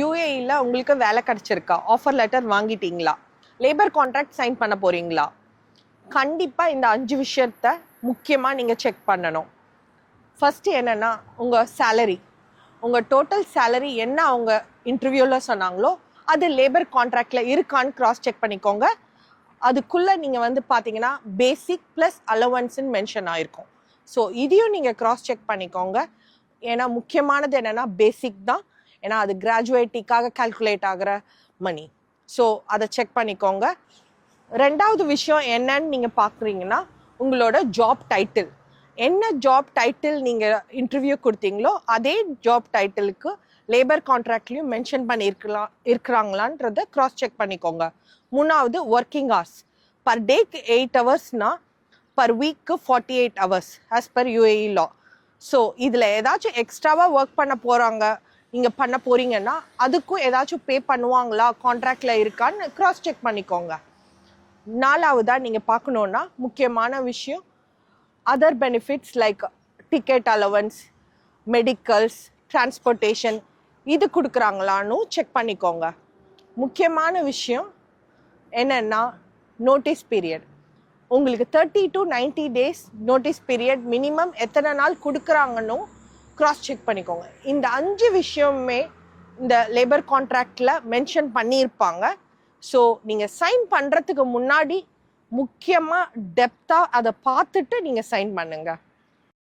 UAEல உங்களுக்கு வேலை கிடைச்சிருக்கா? ஆஃபர் லெட்டர் வாங்கிட்டீங்களா? லேபர் கான்ட்ராக்ட் சைன் பண்ண போறீங்களா? கண்டிப்பா இந்த 5 விஷயத்த முக்கியமா நீங்க செக் பண்ணணும். ஃபர்ஸ்ட் என்னன்னா உங்க சேலரி. உங்க டோட்டல் சேலரி என்ன அவங்க இன்டர்வியூல சொன்னாங்களோ அது லேபர் கான்ட்ராக்ட்ல இருக்கான்னு கிராஸ் செக் பண்ணிக்கோங்க. அதுக்குள்ள நீங்க பாத்தீங்கன்னா பேசிக் பிளஸ் அலவன்ஸ்ன்னு மென்ஷன் ஆயிருக்கும். ஸோ இதையும் நீங்க கிராஸ் செக் பண்ணிக்கோங்க. ஏன்னா முக்கியமானது என்னன்னா பேசிக் தான். ஏன்னா அது கிராஜுவேட்டிக்காக கால்குலேட் ஆகிற மணி. ஸோ அதை செக் பண்ணிக்கோங்க. ரெண்டாவது விஷயம் என்னன்னு நீங்கள் பார்க்குறீங்கன்னா உங்களோட ஜாப் டைட்டில். என்ன ஜாப் டைட்டில் நீங்கள் இன்டர்வியூ கொடுத்தீங்களோ அதே ஜாப் டைட்டிலுக்கு லேபர் கான்ட்ராக்ட்லையும் மென்ஷன் இருக்கிறாங்களான்றதை கிராஸ் செக் பண்ணிக்கோங்க. மூணாவது ஒர்க்கிங் ஹவர்ஸ். பர் டேக்கு 8 ஹவர்ஸ்னா பர் வீக்கு 48 hours as per UAE law. So இதில் ஏதாச்சும் எக்ஸ்ட்ராவாக ஒர்க் பண்ண நீங்கள் பண்ண போகிறீங்கன்னா அதுக்கும் ஏதாச்சும் பே பண்ணுவாங்களா, கான்ட்ராக்டில் இருக்கான்னு கிராஸ் செக் பண்ணிக்கோங்க. நாலாவதாக நீங்கள் பார்க்கணுன்னா முக்கியமான விஷயம் other benefits like ticket allowance, medicals, transportation இது கொடுக்குறாங்களான்னு செக் பண்ணிக்கோங்க. முக்கியமான விஷயம் என்னென்னா நோட்டீஸ் பீரியட். உங்களுக்கு 30 to 90 days notice period minimum எத்தனை நாள் கொடுக்குறாங்கன்னு கிராஸ் செக் பண்ணிக்கோங்க. இந்த 5 விஷயமே இந்த லேபர் கான்ட்ராக்டில் மென்ஷன் பண்ணியிருப்பாங்க. ஸோ நீங்கள் சைன் பண்ணுறதுக்கு முன்னாடி முக்கியமாக டெப்த்தாக அதை பார்த்துட்டு நீங்கள் சைன் பண்ணுங்கள்.